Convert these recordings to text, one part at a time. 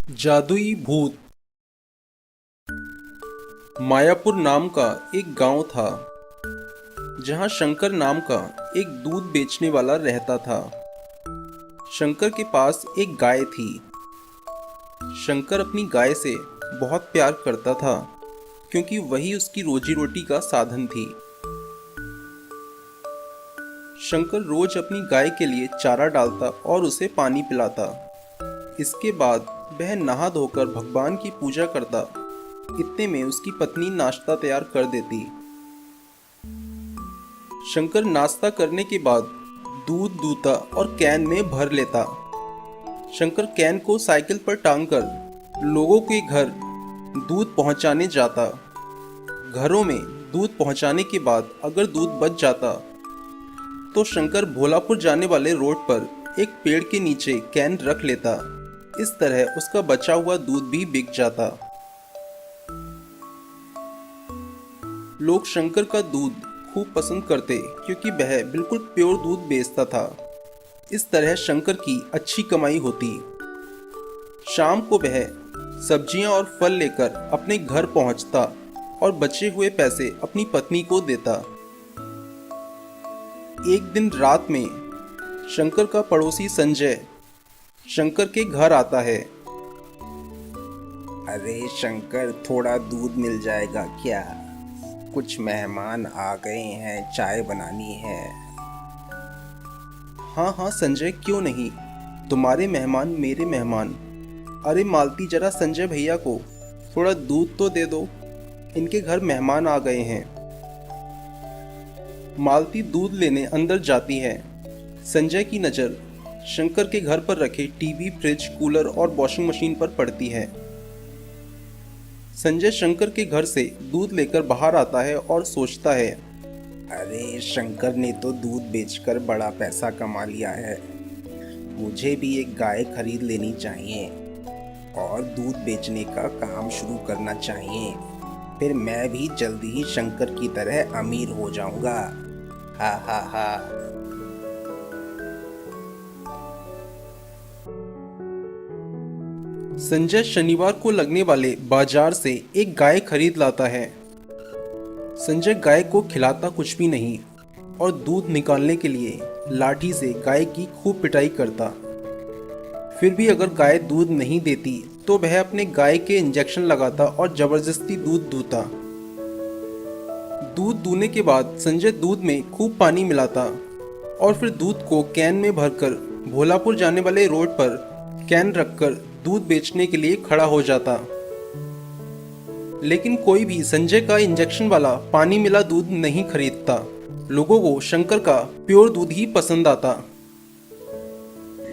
जादुई भूत। मायापुर नाम का एक गांव था जहां शंकर नाम का एक दूध बेचने वाला रहता था। शंकर के पास एक गाय थी। शंकर अपनी गाय से बहुत प्यार करता था क्योंकि वही उसकी रोजी रोटी का साधन थी। शंकर रोज अपनी गाय के लिए चारा डालता और उसे पानी पिलाता। इसके बाद वह नहा धोकर भगवान की पूजा करता। इतने में उसकी पत्नी नाश्ता तैयार कर देती। शंकर नाश्ता करने के बाद दूध दूता और कैन में भर लेता। शंकर कैन को साइकिल पर टांगकर लोगों के घर दूध पहुंचाने जाता। घरों में दूध पहुंचाने के बाद अगर दूध बच जाता तो शंकर भोलापुर जाने वाले रोड पर एक पेड़ के नीचे कैन रख लेता। इस तरह उसका बचा हुआ दूध भी बिक जाता। लोग शंकर का दूध खूब पसंद करते क्योंकि वह बिल्कुल प्योर दूध बेचता था। इस तरह शंकर की अच्छी कमाई होती। शाम को वह सब्जियां और फल लेकर अपने घर पहुंचता और बचे हुए पैसे अपनी पत्नी को देता। एक दिन रात में शंकर का पड़ोसी संजय शंकर के घर आता है। अरे शंकर, थोड़ा दूध मिल जाएगा क्या? कुछ मेहमान आ गए हैं, चाय बनानी है। हाँ हाँ संजय, क्यों नहीं, तुम्हारे मेहमान मेरे मेहमान। अरे मालती, जरा संजय भैया को थोड़ा दूध तो दे दो, इनके घर मेहमान आ गए हैं। मालती दूध लेने अंदर जाती है। संजय की नज़र शंकर के घर पर रखे टीवी, फ्रिज, कूलर और वॉशिंग मशीन पर पड़ती है। संजय शंकर के घर से दूध लेकर बाहर आता है और सोचता है, अरे शंकर ने तो दूध बेचकर बड़ा पैसा कमा लिया है। मुझे भी एक गाय खरीद लेनी चाहिए और दूध बेचने का काम शुरू करना चाहिए। फिर मैं भी जल्दी ही शंकर की तरह अमीर हो जाऊंगा। हा हा हा। संजय शनिवार को लगने वाले बाजार से एक गाय खरीद लाता है। संजय गाय को खिलाता कुछ भी नहीं और दूध निकालने के लिए लाठी से गाय की खूब पिटाई करता। फिर भी अगर गाय दूध नहीं देती तो वह अपने गाय के इंजेक्शन लगाता और जबरदस्ती दूध दूता। दूध दूने के बाद संजय दूध में खूब पानी मिलाता और फिर दूध को कैन में भरकर भोलापुर जाने वाले रोड पर कैन रखकर दूध बेचने के लिए खड़ा हो जाता। लेकिन कोई भी संजय का इंजेक्शन वाला पानी मिला दूध नहीं खरीदता। लोगों को शंकर का प्योर दूध ही पसंद आता।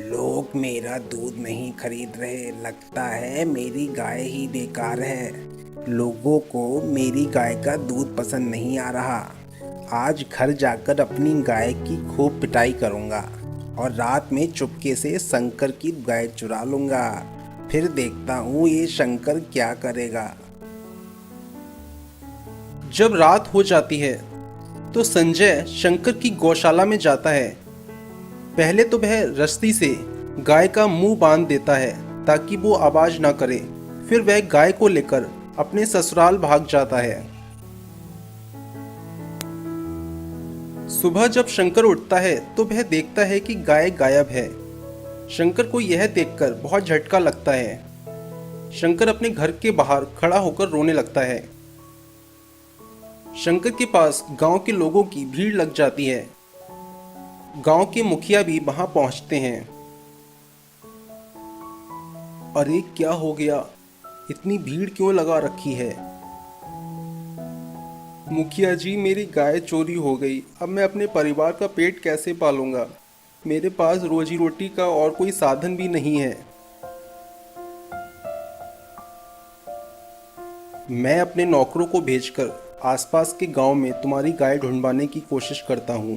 लोग मेरा दूध नहीं खरीद रहे, लगता है मेरी गाय ही बेकार है। लोगों को मेरी गाय का दूध पसंद नहीं आ रहा। आज घर जाकर अपनी गाय की खूब पिटाई करूंगा और रात में चुपके से शंकर की गाय चुरा लूंगा। फिर देखता हूँ ये शंकर क्या करेगा। जब रात हो जाती है तो संजय शंकर की गौशाला में जाता है। पहले तो वह रस्सी से गाय का मुंह बांध देता है ताकि वो आवाज ना करे। फिर वह गाय को लेकर अपने ससुराल भाग जाता है। सुबह जब शंकर उठता है तो वह देखता है कि गाय गायब है। शंकर को यह देखकर बहुत झटका लगता है। शंकर अपने घर के बाहर खड़ा होकर रोने लगता है। शंकर के पास गांव के लोगों की भीड़ लग जाती है। गांव के मुखिया भी वहां पहुंचते हैं। अरे क्या हो गया, इतनी भीड़ क्यों लगा रखी है? मुखिया जी, मेरी गाय चोरी हो गई। अब मैं अपने परिवार का पेट कैसे पालूंगा? मेरे पास रोजी रोटी का और कोई साधन भी नहीं है। मैं अपने नौकरों को भेजकर आसपास के गांव में तुम्हारी गाय ढूंढवाने की कोशिश करता हूं।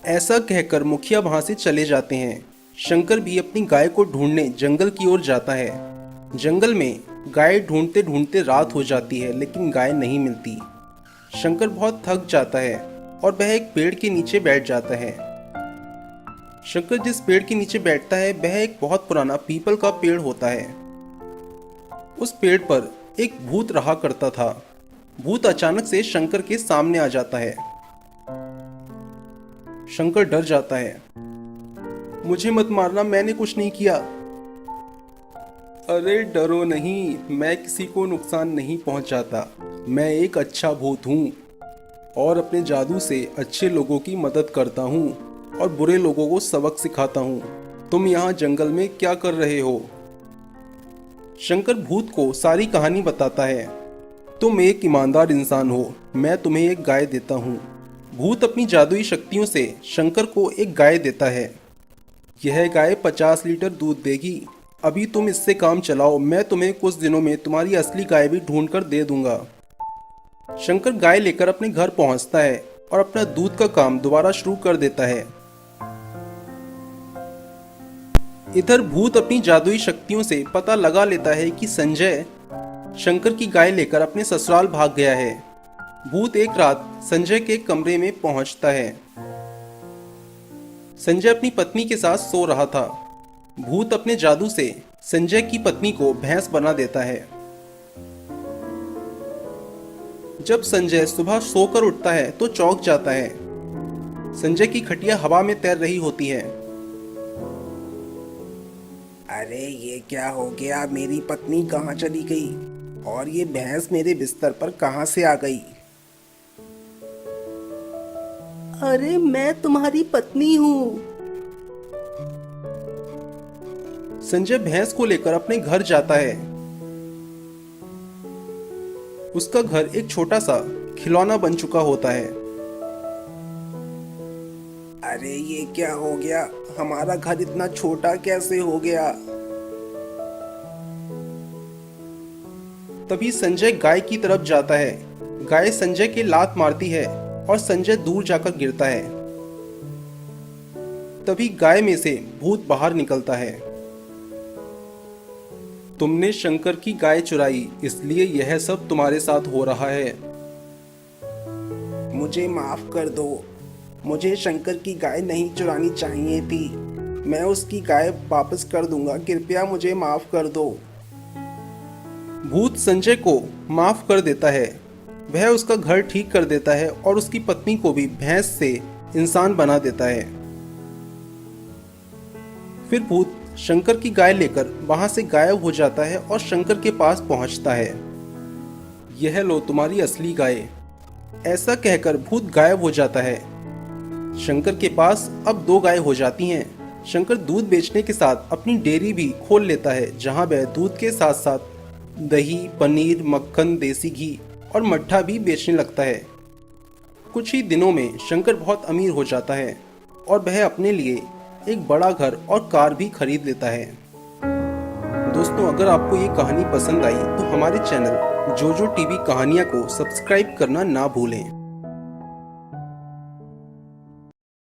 ऐसा कहकर मुखिया वहां से चले जाते हैं। शंकर भी अपनी गाय को ढूंढने जंगल की ओर जाता है। जंगल में गाय ढूंढते ढूंढते रात हो जाती है लेकिन गाय नहीं मिलती। शंकर बहुत थक जाता है और वह एक पेड़ के नीचे बैठ जाता है। शंकर जिस पेड़ के नीचे बैठता है वह एक बहुत पुराना पीपल का पेड़ होता है। उस पेड़ पर एक भूत रहा करता था। भूत अचानक से शंकर के सामने आ जाता है। शंकर डर जाता है। मुझे मत मारना, मैंने कुछ नहीं किया। अरे डरो नहीं, मैं किसी को नुकसान नहीं पहुंचाता। मैं एक अच्छा भूत हूँ और अपने जादू से अच्छे लोगों की मदद करता हूँ और बुरे लोगों को सबक सिखाता हूँ। तुम यहाँ जंगल में क्या कर रहे हो? शंकर भूत को सारी कहानी बताता है। तुम एक ईमानदार इंसान हो, मैं तुम्हें एक गाय देता हूँ। भूत अपनी जादुई शक्तियों से शंकर को एक गाय देता है। यह गाय 50 लीटर दूध देगी। अभी तुम इससे काम चलाओ, मैं तुम्हें कुछ दिनों में तुम्हारी असली गाय भी ढूंढ कर दे दूंगा। शंकर गाय लेकर अपने घर पहुंचता है और अपना दूध का काम दोबारा शुरू कर देता है। इधर भूत अपनी जादुई शक्तियों से पता लगा लेता है कि संजय शंकर की गाय लेकर अपने ससुराल भाग गया है। भूत एक रात संजय के कमरे में पहुंचता है। संजय अपनी पत्नी के साथ सो रहा था। भूत अपने जादू से संजय की पत्नी को भैंस बना देता है। जब संजय सुबह सोकर उठता है तो चौंक जाता है। संजय की खटिया हवा में तैर रही होती है। अरे ये क्या हो गया? मेरी पत्नी कहाँ चली गई और ये भैंस मेरे बिस्तर पर कहाँ से आ गई? अरे मैं तुम्हारी पत्नी हूँ। संजय भैंस को लेकर अपने घर जाता है। उसका घर एक छोटा सा खिलौना बन चुका होता है। अरे ये क्या हो गया? हमारा घर इतना छोटा कैसे हो गया? तभी संजय गाय की तरफ जाता है। गाय संजय के लात मारती है और संजय दूर जाकर गिरता है। तभी गाय में से भूत बाहर निकलता है। तुमने शंकर की गाय चुराई, इसलिए यह सब तुम्हारे साथ हो रहा है। मुझे माफ कर दो। मुझे शंकर की गाय नहीं चुरानी चाहिए थी। मैं उसकी गाय वापस कर दूंगा। कृपया मुझे माफ कर दो। भूत संजय को माफ कर देता है। वह उसका घर ठीक कर देता है और उसकी पत्नी को भी भैंस से इंसान बना देता है। फिर भूत शंकर की गाय लेकर वहां से गायब हो जाता है और शंकर के पास पहुंचता है। यह लो तुम्हारी असली गाय। ऐसा कहकर भूत गायब हो जाता है। शंकर के पास अब 2 गाय हो जाती हैं। शंकर दूध बेचने के साथ अपनी डेयरी भी खोल लेता है, जहां वह दूध के साथ साथ दही, पनीर, मक्खन, देसी घी और मट्ठा भी बेचने लगता है। कुछ ही दिनों में शंकर बहुत अमीर हो जाता है और वह अपने लिए एक बड़ा घर और कार भी खरीद लेता है। दोस्तों, अगर आपको ये कहानी पसंद आई तो हमारे चैनल जोजो टीवी कहानियाँ को सब्सक्राइब करना ना भूलें।